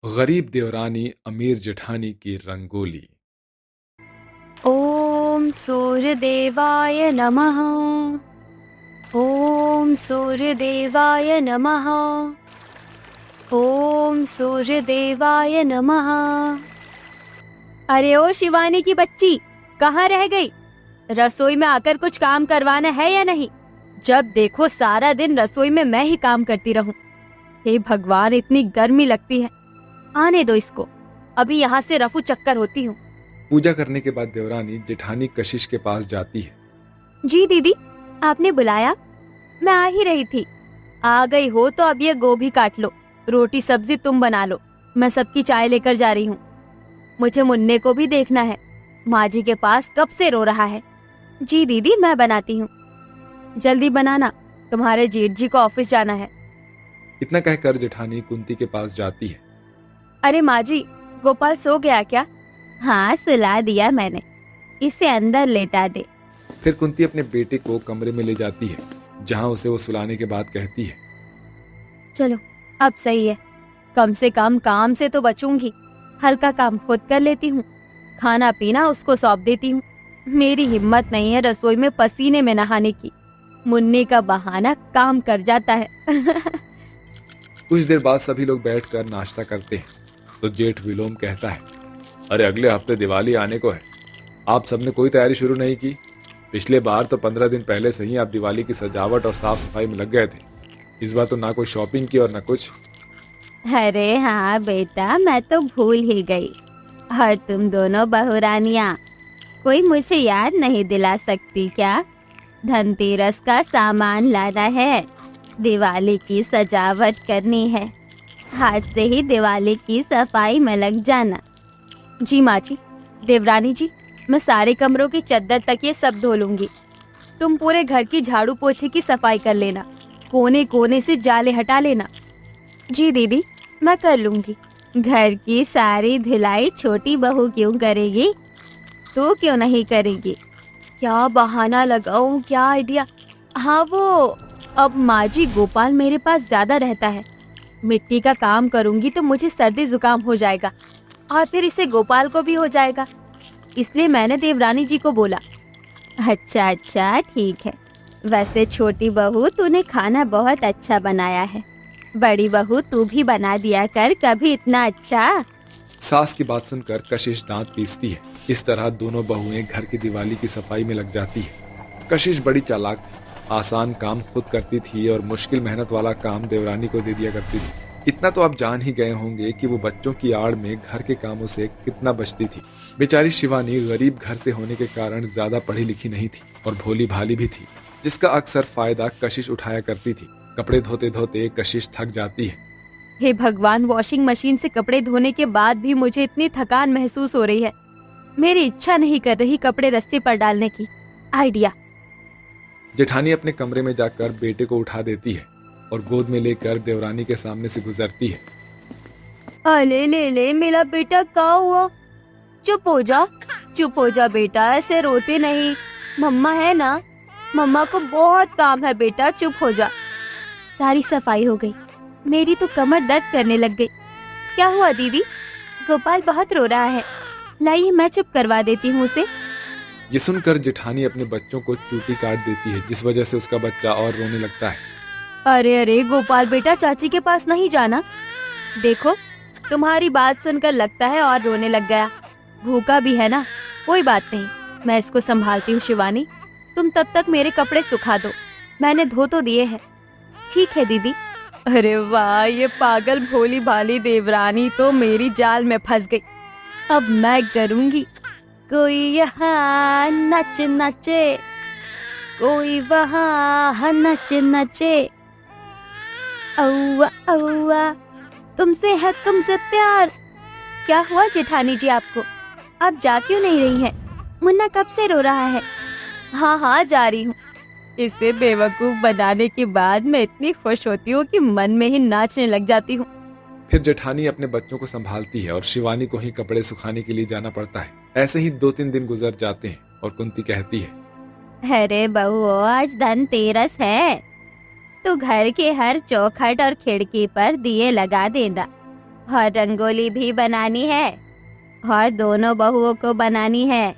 गरीब देवरानी अमीर जेठानी की रंगोली। ओम सूर्यदेवाय नमः। ओम सूर्यदेवाय नमः। ओम सूर्यदेवाय नमः। अरे ओ शिवानी की बच्ची, कहाँ रह गई? रसोई में आकर कुछ काम करवाना है या नहीं? जब देखो सारा दिन रसोई में मैं ही काम करती रहूं। हे भगवान, इतनी गर्मी लगती है। आने दो इसको, अभी यहाँ से रफू चक्कर होती हूँ। पूजा करने के बाद देवरानी जेठानी कशिश के पास जाती है। जी दीदी, आपने बुलाया? मैं आ ही रही थी। आ गई हो तो अब ये गोभी काट लो, रोटी सब्जी तुम बना लो, मैं सबकी चाय लेकर जा रही हूँ। मुझे मुन्ने को भी देखना है, माँ जी के पास कब से रो रहा है। जी दीदी, मैं बनाती हूँ। जल्दी बनाना, तुम्हारे जेठ जी को ऑफिस जाना है। इतना कहकर जेठानी कुंती के पास जाती है। अरे माँ जी, गोपाल सो गया क्या? हाँ, सुला दिया मैंने, इसे अंदर लेटा दे। फिर कुंती अपने बेटे को कमरे में ले जाती है, जहां उसे वो सुलाने के बाद कहती है, चलो अब सही है, कम से कम काम से तो बचूंगी। हल्का काम खुद कर लेती हूँ, खाना पीना उसको सौंप देती हूँ। मेरी हिम्मत नहीं है रसोई में पसीने में नहाने की। मुन्नी का बहाना काम कर जाता है। कुछ देर बाद सभी लोग बैठकर नाश्ता करते हैं। तो जेठ विलोम कहता है, अरे अगले हफ्ते दिवाली आने को है, आप सबने कोई तैयारी शुरू नहीं की? पिछले बार तो 15 दिन पहले से ही आप दिवाली की सजावट और साफ सफाई में लग गए थे। इस बार तो ना कोई शॉपिंग की और ना कुछ। अरे हाँ बेटा, मैं तो भूल ही गई। और तुम दोनों बहुरानियाँ, कोई मुझे याद नहीं दिला सकती क्या? धनतेरस का सामान लाना है, दिवाली की सजावट करनी है, हाथ से ही दिवाली की सफाई में लग जाना। जी माँ जी, देवरानी जी, मैं सारे कमरों की चद्दर तक ये सब धो लूंगी। तुम पूरे घर की झाड़ू पोछे की सफाई कर लेना, कोने कोने से जाले हटा लेना। जी दीदी, मैं कर लूंगी। घर की सारी धुलाई छोटी बहू क्यों करेगी? तू क्यों नहीं करेगी? क्या बहाना लगाऊं, क्या आइडिया? हाँ वो, अब माँ जी गोपाल मेरे पास ज्यादा रहता है, मिट्टी का काम करूंगी तो मुझे सर्दी जुकाम हो जाएगा और फिर इसे गोपाल को भी हो जाएगा। इसलिए मैंने देवरानी जी को बोला। अच्छा अच्छा ठीक है, वैसे छोटी बहू तूने खाना बहुत अच्छा बनाया है, बड़ी बहू तू भी बना दिया कर कभी इतना अच्छा। सास की बात सुनकर कशिश दांत पीसती है। इस तरह दोनों बहुएं घर की दिवाली की सफाई में लग जाती है। कशिश बड़ी चालाक थी, आसान काम खुद करती थी और मुश्किल मेहनत वाला काम देवरानी को दे दिया करती थी। इतना तो आप जान ही गए होंगे कि वो बच्चों की आड़ में घर के कामों से कितना बचती थी। बेचारी शिवानी गरीब घर से होने के कारण ज्यादा पढ़ी लिखी नहीं थी और भोली भाली भी थी, जिसका अक्सर फायदा कशिश उठाया करती थी। कपड़े धोते धोते कशिश थक जाती है। हे भगवान, वॉशिंग मशीन से कपड़े धोने के बाद भी मुझे इतनी थकान महसूस हो रही है। मेरी इच्छा नहीं कर रही कपड़े रस्सी पर डालने की। आइडिया। जेठानी अपने कमरे में जाकर बेटे को उठा देती है और गोद में लेकर देवरानी के सामने से गुजरती है। अले ले ले, मेरा बेटा क्या हुआ? चुप हो जा, चुप हो जा बेटा, ऐसे रोते नहीं। मम्मा है ना, मम्मा को बहुत काम है बेटा, चुप हो जा। सारी सफाई हो गई, मेरी तो कमर दर्द करने लग गई। क्या हुआ दीदी? गोपाल बहुत रो रहा है, लाइए मैं चुप करवा देती हूँ उसे। ये सुनकर जेठानी अपने बच्चों को चूटी काट देती है, जिस वजह से उसका बच्चा और रोने लगता है। अरे अरे गोपाल बेटा, चाची के पास नहीं जाना। देखो, तुम्हारी बात सुनकर लगता है और रोने लग गया। भूखा भी है ना, कोई बात नहीं, मैं इसको संभालती हूँ। शिवानी, तुम तब तक मेरे कपड़े सुखा दो, मैंने धो तो दिए हैं। ठीक है दीदी। अरे वाह, ये पागल भोली भाली देवरानी तो मेरी जाल में फंस गई। अब मैं करूंगी, कोई यहाँ नच नचे, कोई वहाँ नच नचे। औवा औवा, तुमसे है तुमसे प्यार। क्या हुआ जेठानी जी आपको? आप जा क्यों नहीं रही हैं? मुन्ना कब से रो रहा है? हाँ हाँ, जा रही हूँ। इसे बेवकूफ बनाने के बाद मैं इतनी खुश होती हूँ कि मन में ही नाचने लग जाती हूँ। फिर जेठानी अपने बच्चों को संभालती है और शिवानी को ही कपड़े सुखाने के लिए जाना पड़ता है। ऐसे ही 2-3 दिन गुजर जाते हैं और कुंती कहती है, अरे बहू, आज धनतेरस है, तो घर के हर चौखट और खिड़की पर दिए लगा देना। और रंगोली भी बनानी है और दोनों बहुओं को बनानी है।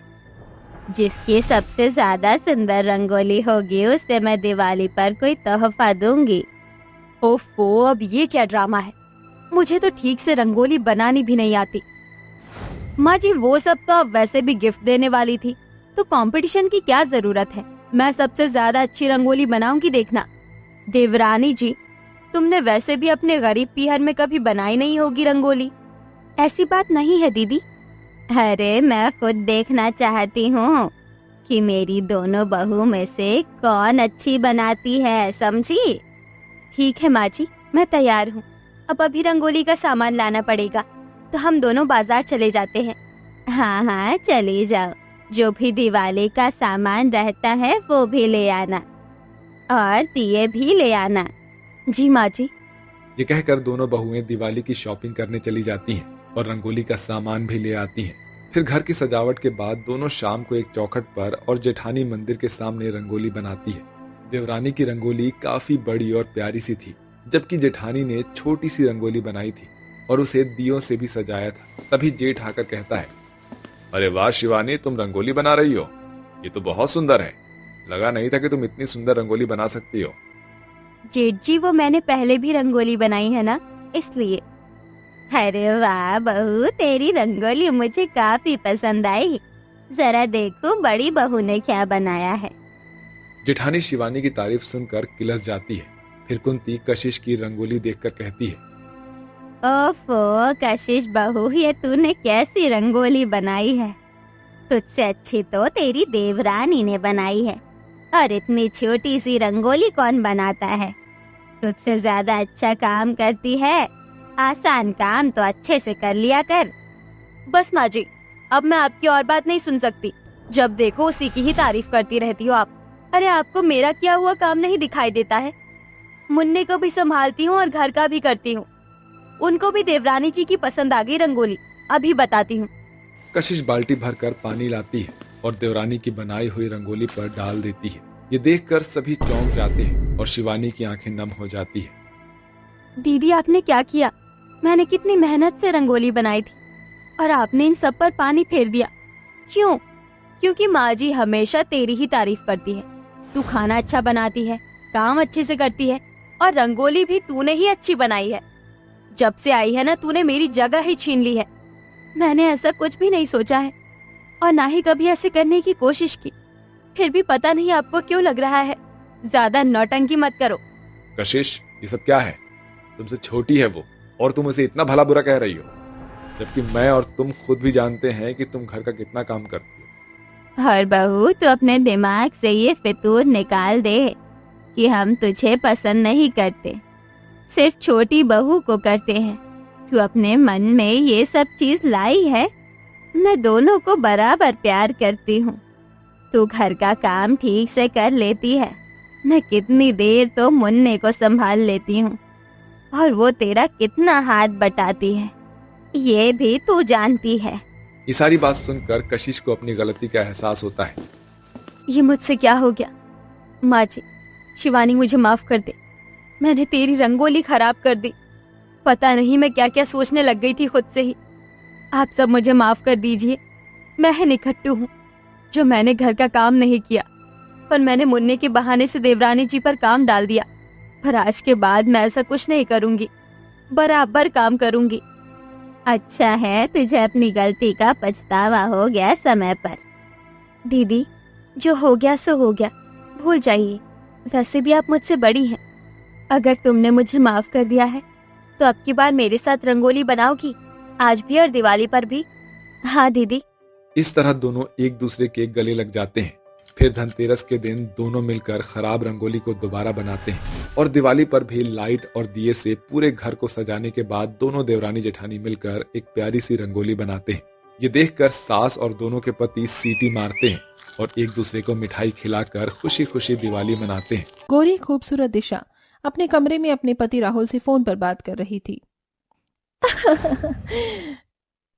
जिसकी सबसे ज्यादा सुंदर रंगोली होगी उसे मैं दिवाली पर कोई तोहफा दूंगी। ओफो, अब ये क्या ड्रामा है? मुझे तो ठीक से रंगोली बनानी भी नहीं आती। माँ जी, वो सब तो अब वैसे भी गिफ्ट देने वाली थी, तो कंपटीशन की क्या जरूरत है? मैं सबसे ज्यादा अच्छी रंगोली बनाऊंगी, देखना। देवरानी जी, तुमने वैसे भी अपने गरीब पीहर में कभी बनाई नहीं होगी रंगोली। ऐसी बात नहीं है दीदी। अरे मैं खुद देखना चाहती हूँ कि मेरी दोनों बहू में से कौन अच्छी बनाती है, समझी? ठीक है माँ जी, मैं तैयार हूँ। अब अभी रंगोली का सामान लाना पड़ेगा, तो हम दोनों बाजार चले जाते हैं। हाँ हाँ, चले जाओ। जो भी दिवाली का सामान रहता है वो भी ले आना और दिए भी ले आना। जी माँ जी। ये कहकर दोनों बहुएं दिवाली की शॉपिंग करने चली जाती हैं और रंगोली का सामान भी ले आती हैं। फिर घर की सजावट के बाद दोनों शाम को एक चौखट पर और जेठानी मंदिर के सामने रंगोली बनाती है। देवरानी की रंगोली काफी बड़ी और प्यारी सी थी, जबकि जेठानी ने छोटी सी रंगोली बनाई थी और उसे दियों से भी सजाया था। तभी जेठ आकर कहता है, अरे वाह शिवानी, तुम रंगोली बना रही हो, ये तो बहुत सुंदर है। लगा नहीं था कि तुम इतनी सुंदर रंगोली बना सकती हो। जेठ जी, वो मैंने पहले भी रंगोली बनाई है ना, इसलिए। अरे वाह बहू, तेरी रंगोली मुझे काफी पसंद आई। जरा देखो बड़ी बहू ने क्या बनाया है। जेठानी शिवानी की तारीफ सुनकर किलस जाती है। फिर कुंती कशिश की रंगोली देखकर कहती है, ओफो कशिश बहू, ये तूने कैसी रंगोली बनाई है? तुझसे अच्छी तो तेरी देवरानी ने बनाई है, और इतनी छोटी सी रंगोली कौन बनाता है? तुझसे ज्यादा अच्छा काम करती है, आसान काम तो अच्छे से कर लिया कर। बस माँ जी, अब मैं आपकी और बात नहीं सुन सकती। जब देखो उसी की ही तारीफ करती रहती हो आप। अरे आपको मेरा किया हुआ काम नहीं दिखाई देता है? मुन्ने को भी संभालती हूँ और घर का भी करती हूँ। उनको भी देवरानी जी की पसंद आ गई रंगोली, अभी बताती हूँ। कशिश बाल्टी भरकर पानी लाती है और देवरानी की बनाई हुई रंगोली पर डाल देती है। ये देखकर सभी चौंक जाते हैं और शिवानी की आंखें नम हो जाती है। दीदी, आपने क्या किया? मैंने कितनी मेहनत से रंगोली बनाई थी और आपने इन सब पर पानी फेर दिया। क्यों? क्योंकि माँ जी हमेशा तेरी ही तारीफ करती है। तू खाना अच्छा बनाती है, काम अच्छे से करती है, और रंगोली भी तूने ही अच्छी बनाई है। जब से आई है ना, तूने मेरी जगह ही छीन ली है। मैंने ऐसा कुछ भी नहीं सोचा है और ना ही कभी ऐसे करने की कोशिश की। फिर भी पता नहीं आपको क्यों लग रहा है। ज्यादा नौटंकी मत करो। कशिश, ये सब क्या है? तुमसे छोटी है वो और तुम उसे इतना भला बुरा कह रही हो, जबकि मैं और तुम खुद भी जानते हैं कि तुम घर का कितना काम करती हो। हर बहू, तो अपने दिमाग से ये फितूर निकाल दे कि हम तुझे पसंद नहीं करते, सिर्फ छोटी बहू को करते हैं। तू अपने मन में ये सब चीज लाई है। मैं दोनों को बराबर प्यार करती हूँ। तू घर का काम ठीक से कर लेती है, मैं कितनी देर तो मुन्ने को संभाल लेती हूँ, और वो तेरा कितना हाथ बटाती है, ये भी तू जानती है। ये सारी बात सुनकर कशिश को अपनी गलती का एहसास होता है। ये मुझसे क्या हो गया? माँ जी, शिवानी मुझे माफ कर दे। मैंने तेरी रंगोली खराब कर दी। पता नहीं मैं क्या क्या सोचने लग गई थी खुद से ही। आप सब मुझे माफ कर दीजिए। मैं है निखट्टू हूँ जो मैंने घर का काम नहीं किया, पर मैंने मुन्ने के बहाने से देवरानी जी पर काम डाल दिया। पर आज के बाद मैं ऐसा कुछ नहीं करूँगी, बराबर काम करूँगी। अच्छा है, तुझे अपनी गलती का पछतावा हो गया समय पर। दीदी, जो हो गया सो हो गया, भूल जाइए। वैसे भी आप मुझसे बड़ी हैं। अगर तुमने मुझे माफ कर दिया है तो अब की बार मेरे साथ रंगोली बनाओगी, आज भी और दिवाली पर भी? हाँ दीदी। इस तरह दोनों एक दूसरे के गले लग जाते हैं। फिर धनतेरस के दिन दोनों मिलकर खराब रंगोली को दोबारा बनाते हैं और दिवाली पर भी लाइट और दिए से पूरे घर को सजाने के बाद दोनों देवरानी जेठानी मिलकर एक प्यारी सी रंगोली बनाते हैं। ये देखकर सास और दोनों के पति सीटी मारते हैं और एक दूसरे को मिठाई खिलाकर खुशी खुशी दिवाली मनाते हैं। गोरी खूबसूरत दिशा अपने कमरे में अपने पति राहुल से फोन पर बात कर रही थी।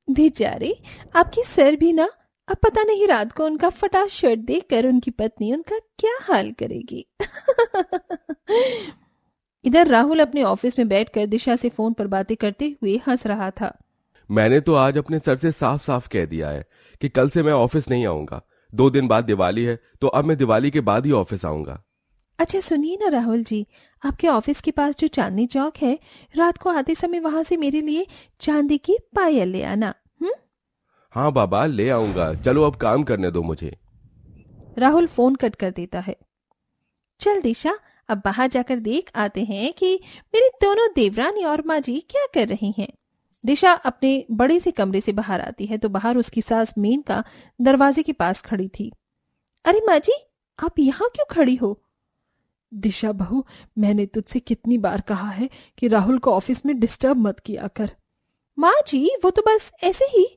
बेचारे, आपकी सर भी ना, अब पता नहीं रात को उनका फटा शर्ट देखकर उनकी पत्नी उनका क्या हाल करेगी। इधर राहुल अपने ऑफिस में बैठकर दिशा से फोन पर बातें करते हुए हंस रहा था। मैंने तो आज अपने सर से साफ साफ कह दिया है कि कल से मैं ऑफिस नहीं आऊंगा। 2 दिन बाद दिवाली है, तो अब मैं दिवाली के बाद ही ऑफिस आऊंगा। अच्छा सुनिए ना राहुल जी, आपके ऑफिस के पास जो चांदनी चौक है, रात को आते समय वहां से मेरे लिए चांदी की पायल ले आना। हाँ बाबा, ले आऊंगा। चलो अब काम करने दो मुझे। राहुल फोन कट कर देता है। चल दिशा, अब बाहर जाकर देख आते हैं कि मेरी दोनों देवरानी और माँ जी क्या कर रही हैं। दिशा अपने बड़े से कमरे से बाहर आती है तो बाहर उसकी सास मेनका दरवाजे के पास खड़ी थी। अरे माँ जी, आप यहाँ क्यों खड़ी हो? दिशा बहू, मैंने तुझसे कितनी बार कहा है कि राहुल को ऑफिस में डिस्टर्ब मत किया कर। माँ जी, वो तो बस ऐसे ही।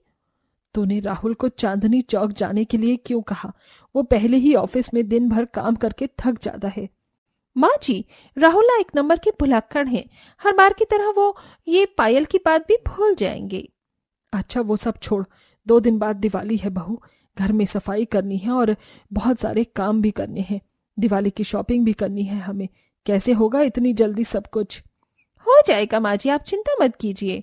तूने राहुल को चांदनी चौक जाने के लिए क्यों कहा? वो पहले ही ऑफिस में दिन भर काम करके थक जाता है। माँ जी, राहुल ना एक नंबर के भुलक्कड़ है। हर बार की तरह वो ये पायल की बात भी भूल जाएंगे। अच्छा वो सब छोड़, 2 दिन बाद दिवाली है बहू। घर में सफाई करनी है और बहुत सारे काम भी करने हैं। दिवाली की शॉपिंग भी करनी है हमें। कैसे होगा इतनी जल्दी सब कुछ? हो जाएगा माँ जी, आप चिंता मत कीजिए।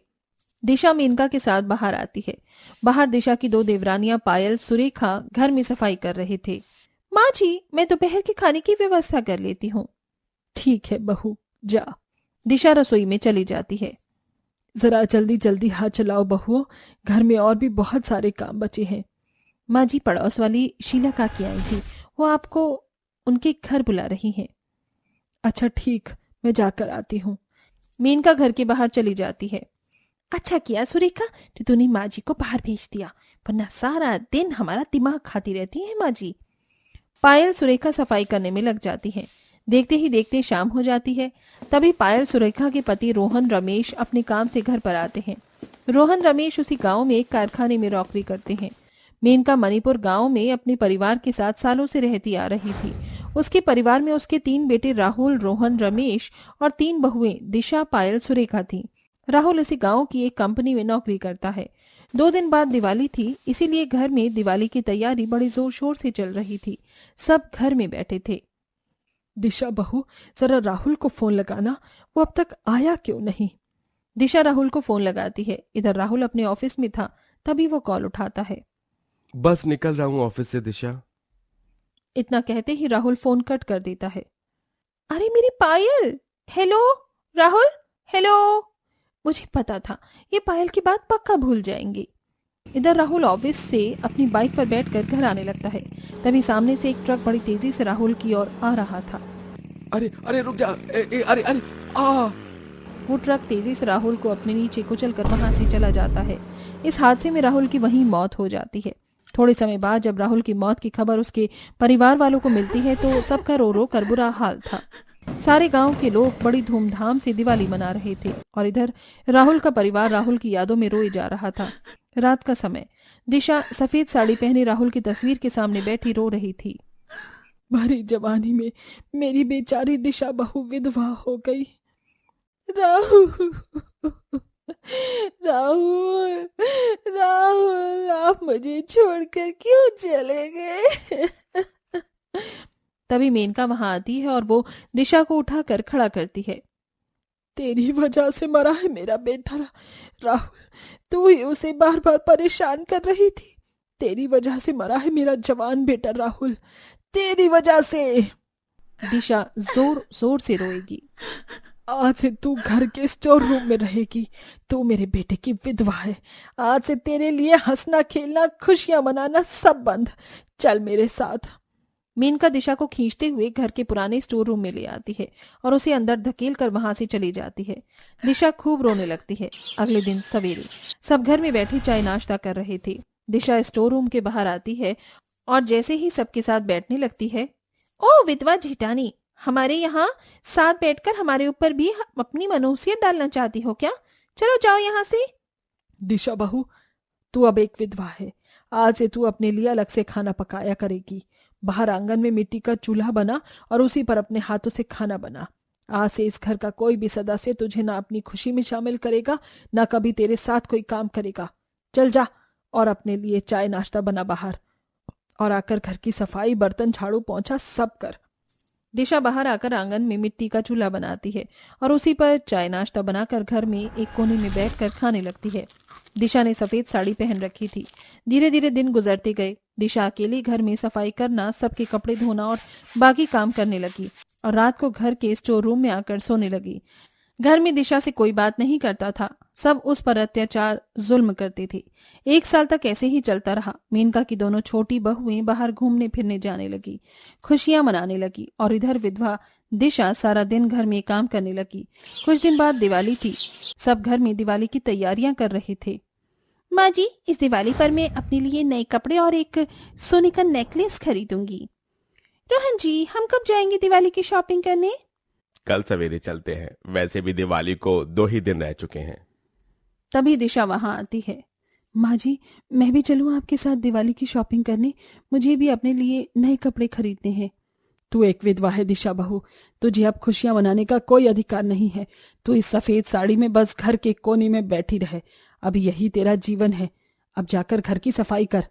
दिशा मेनका के साथ बाहर आती है। बाहर दिशा की 2 देवरानियां पायल, सुरेखा घर में सफाई कर रहे थे। माँ जी, मैं दोपहर के खाने की व्यवस्था कर लेती हूँ। ठीक है बहू, जा। दिशा रसोई में चली जाती है। जरा जल्दी जल्दी हाथ चलाओ बहुओं, घर में और भी बहुत सारे काम बचे हैं। माँ जी, पड़ोस वाली शीला काकी आई थी, वो आपको उनके घर बुला रही हैं। अच्छा ठीक, मैं जाकर आती हूँ। मेनका घर के बाहर चली जाती है। अच्छा किया सुरेखा कि तूने माँ जी को बाहर भेज दिया, वरना सारा दिन हमारा दिमाग खाती रहती है माँ जी। पायल सुरेखा सफाई करने में लग जाती है। देखते ही देखते शाम हो जाती है। तभी पायल सुरेखा के पति रोहन रमेश अपने काम से घर पर आते हैं। रोहन रमेश उसी गांव में एक कारखाने में नौकरी करते हैं। मेनका मणिपुर गांव में अपने परिवार के साथ सालों से रहती आ रही थी। उसके परिवार में उसके 3 बेटे राहुल, रोहन, रमेश और 3 बहुएं दिशा, पायल, सुरेखा थीं। राहुल इसी गांव की एक कंपनी में नौकरी करता है। 2 दिन बाद दिवाली थी, इसीलिए घर में दिवाली की तैयारी बड़ी जोर शोर से चल रही थी। सब घर में बैठे थे। दिशा बहू, जरा राहुल को फोन लगाना, वो अब तक आया क्यों नहीं? दिशा राहुल को फोन लगाती है। इधर राहुल अपने ऑफिस में था, तभी वो कॉल उठाता है। बस निकल रहा हूँ ऑफिस से दिशा। इतना कहते ही राहुल फोन कट कर देता है। अरे मेरी पायल! Hello Rahul, hello. मुझे पता था ये पायल की बात पक्का भूल जाएंगे। इधर राहुल ऑफिस से अपनी बाइक पर बैठकर घर आने लगता है। तभी सामने से एक ट्रक बड़ी तेजी से राहुल की ओर आ रहा था। अरे अरे रुक जा। अरे अरे आ वो ट्रक तेजी से राहुल को अपने नीचे कुचलकर वहां से चला जाता है। इस हादसे में राहुल की वहीं मौत हो जाती है। थोड़े समय बाद जब राहुल की मौत की खबर उसके परिवार वालों को मिलती है तो सबका रो रो कर बुरा हाल था। सारे गांव के लोग बड़ी धूमधाम से दिवाली मना रहे थे और इधर राहुल का परिवार राहुल की यादों में रोए जा रहा था। रात का समय, दिशा सफेद साड़ी पहने राहुल की तस्वीर के सामने बैठी रो रही थी। भरी जवानी में मेरी बेचारी दिशा बहू विधवा हो गई। राहुल, राहुल, राहुल, आप मुझे छोड़कर क्यों चले गए? तभी मेनका वहां आती है और वो दिशा को उठाकर खड़ा करती है। तेरी वजह से मरा है मेरा बेटा राहुल। तू ही उसे बार बार परेशान कर रही थी। तेरी वजह से मरा है मेरा जवान बेटा राहुल, तेरी वजह से। दिशा जोर जोर से रोएगी। आज से तू घर के स्टोर रूम में रहेगी। तू मेरे बेटे की विधवा है। आज से तेरे लिए हंसना, खेलना, खुशियां मनाना सब बंद। चल मेरे साथ। मेनका दिशा को खींचते हुए घर के पुराने स्टोर रूम में ले आती है और उसे अंदर धकेल कर वहां से चली जाती है। दिशा खूब रोने लगती है। अगले दिन सवेरे सब घर में बैठे चाय नाश्ता कर रहे थे। दिशा स्टोर रूम के बाहर आती है और जैसे ही सबके साथ बैठने लगती है, ओ विधवा झिटानी, हमारे यहाँ साथ बैठकर हमारे ऊपर भी अपनी मनहूसियत डालना चाहती हो क्या? चलो जाओ यहाँ से। दिशा बहू, तू अब एक विधवा है। आज से तू अपने लिए अलग से खाना पकाया करेगी। बाहर आंगन में मिट्टी का चूल्हा बना और उसी पर अपने हाथों से खाना बना। आज से इस घर का कोई भी सदस्य तुझे ना अपनी खुशी में शामिल करेगा, ना कभी तेरे साथ कोई काम करेगा। चल जा और अपने लिए चाय नाश्ता बना बाहर, और आकर घर की सफाई, बर्तन, झाड़ू, पोंछा सब कर। दिशा बाहर आकर आंगन में मिट्टी का चूल्हा बनाती है और उसी पर चाय नाश्ता बनाकर घर में एक कोने में बैठकर खाने लगती है। दिशा ने सफेद साड़ी पहन रखी थी। धीरे धीरे दिन गुजरते गए। दिशा अकेली घर में सफाई करना, सबके कपड़े धोना और बाकी काम करने लगी और रात को घर के स्टोर रूम में आकर सोने लगी। घर में दिशा से कोई बात नहीं करता था। सब उस पर अत्याचार, जुल्म करते थे। 1 साल तक ऐसे ही चलता रहा। मेनका की दोनों छोटी बहुएं बाहर घूमने फिरने जाने लगी, खुशियां मनाने लगी और इधर विधवा दिशा सारा दिन घर में काम करने लगी। कुछ दिन बाद दिवाली थी। सब घर में दिवाली की तैयारियां कर रहे थे। माँ जी, इस दिवाली पर मैं अपने लिए नए कपड़े और एक सोने का नेकलेस खरीदूंगी। रोहन जी, हम कब जाएंगे दिवाली की शॉपिंग करने? कल सवेरे चलते हैं, वैसे भी दिवाली को 2 ही दिन रह चुके हैं। तभी दिशा वहां आती है। माँ जी, मैं भी चलूं आपके साथ दिवाली की शॉपिंग करने? मुझे भी अपने लिए नए कपड़े खरीदने हैं। तू एक विधवा है दिशा बहू, तुझे अब खुशियां मनाने का कोई अधिकार नहीं है। तू इस सफेद साड़ी में बस घर के कोने में बैठी रहे। अब यही तेरा जीवन है। अब जाकर घर की सफाई कर।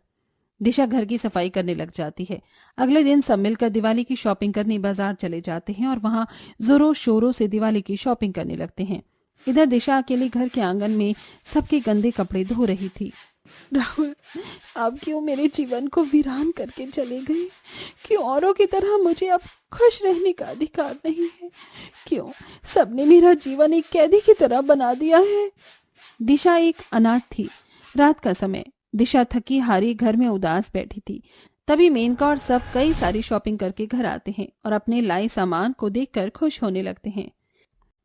दिशा घर की सफाई करने लग जाती है। अगले दिन सब मिलकर दिवाली की शॉपिंग करने बाजार चले जाते हैं और वहां जोरों शोरों से दिवाली की शॉपिंग करने लगते हैं। इधर दिशा अकेली घर के आंगन में सबके गंदे कपड़े धो रही थी। राहुल, आप क्यों मेरे जीवन को वीरान करके चले गए? क्यों औरों की तरह मुझे अब खुश रहने का अधिकार नहीं है? क्यों सबने मेरा जीवन एक कैदी की तरह बना दिया है? दिशा एक अनाथ थी। रात का समय। दिशा थकी हारी घर में उदास बैठी थी। तभी मेनका और सब कई सारी शॉपिंग करके घर आते हैं और अपने लाए सामान को देखकर खुश होने लगते हैं।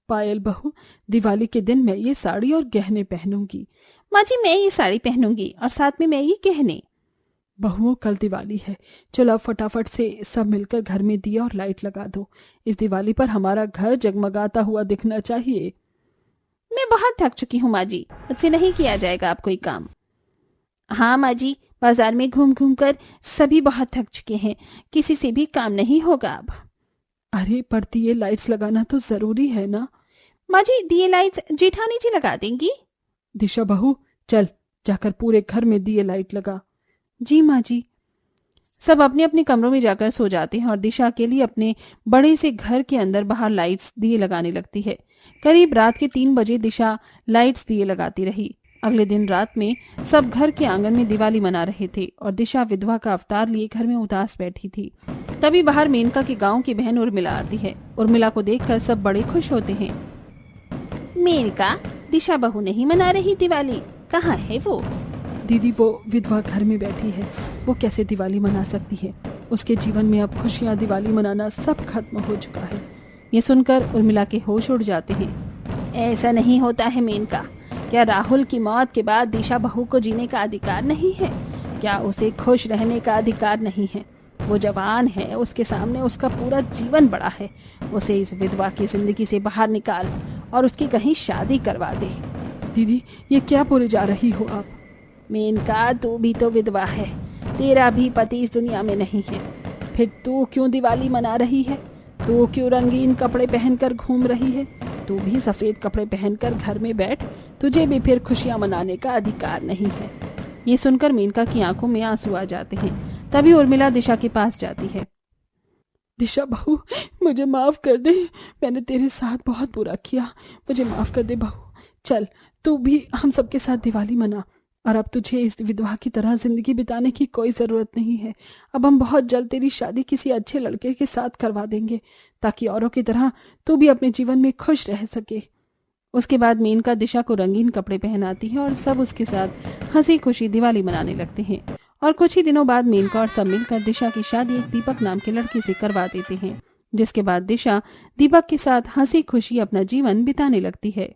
पायल बहू, दिवाली के दिन मैं ये साड़ी और गहने पहनूंगी। माँ जी, मैं ये साड़ी पहनूंगी और साथ में मैं ये गहने। बहुओं, कल दिवाली है। चलो अब फटाफट से सब मिलकर घर में दिया और लाइट लगा दो। इस दिवाली पर हमारा घर जगमगाता हुआ दिखना चाहिए। मैं बहुत थक चुकी हूँ माँ जी, मुझसे नहीं किया जाएगा अब कोई काम। हाँ माँ जी, बाजार में घूम घूम कर सभी बहुत थक चुके हैं, किसी से भी काम नहीं होगा अब। अरे पर दिए लाइट्स लगाना तो जरूरी है ना? माँ जी, दिए लाइट्स जेठानी जी लगा देंगी। दिशा बहू, चल जाकर पूरे घर में दिए लाइट लगा। जी माँ जी। सब अपने अपने कमरों में जाकर सो जाते हैं और दिशा के लिए अपने बड़े से घर के अंदर बाहर लाइट्स दिए लगाने लगती है। करीब रात के 3 बजे दिशा लाइट्स दिए लगाती रही। अगले दिन रात में सब घर के आंगन में दिवाली मना रहे थे और दिशा विधवा का अवतार लिए घर में उदास बैठी थी। तभी बाहर मेनका के गांव की बहन उर्मिला आती है। उर्मिला को देखकर सब बड़े खुश होते हैं। मेनका, दिशा बहू नहीं मना रही दिवाली, कहाँ है वो? दीदी, वो विधवा घर में बैठी है। वो कैसे दिवाली मना सकती है? उसके जीवन में अब खुशियाँ, दिवाली मनाना सब खत्म हो चुका है। ये सुनकर उर्मिला के होश उड़ जाते हैं। ऐसा नहीं होता है मेनका। क्या राहुल की मौत के बाद दिशा बहू को जीने का अधिकार नहीं है? क्या उसे खुश रहने का अधिकार नहीं है? वो जवान है, उसके सामने उसका पूरा जीवन बड़ा है। उसे इस विधवा की जिंदगी से बाहर निकाल और उसकी कहीं शादी करवा दे। दीदी, ये क्या बोले जा रही हो आप? मेनका, तू भी तो विधवा है, तेरा भी पति इस दुनिया में नहीं है। फिर तू क्यों दिवाली मना रही है? तू क्यों रंगीन कपड़े पहनकर घूम रही है? तू भी सफेद कपड़े पहनकर घर में बैठ। तुझे भी फिर खुशियां मनाने का अधिकार नहीं है। ये सुनकर मेनका की आंखों में आंसू आ जाते हैं। तभी उर्मिला दिशा के पास जाती है। दिशा बहू, मुझे माफ कर दे। मैंने तेरे साथ बहुत बुरा किया। मुझे माफ कर दे बहू। चल, तू भी हम सबके साथ दिवाली मना। और अब तुझे इस विधवा की तरह जिंदगी बिताने की कोई जरूरत नहीं है। अब हम बहुत जल्द तेरी शादी किसी अच्छे लड़के के साथ करवा देंगे, ताकि औरों की तरह तू भी अपने जीवन में खुश रह सके। उसके बाद मेनका दिशा को रंगीन कपड़े पहनाती है और सब उसके साथ हंसी खुशी दिवाली मनाने लगते हैं। और कुछ ही दिनों बाद मेनका और सब मिलकर दिशा की शादी एक दीपक नाम के लड़के से करवा देते हैं, जिसके बाद दिशा दीपक के साथ हंसी खुशी अपना जीवन बिताने लगती है।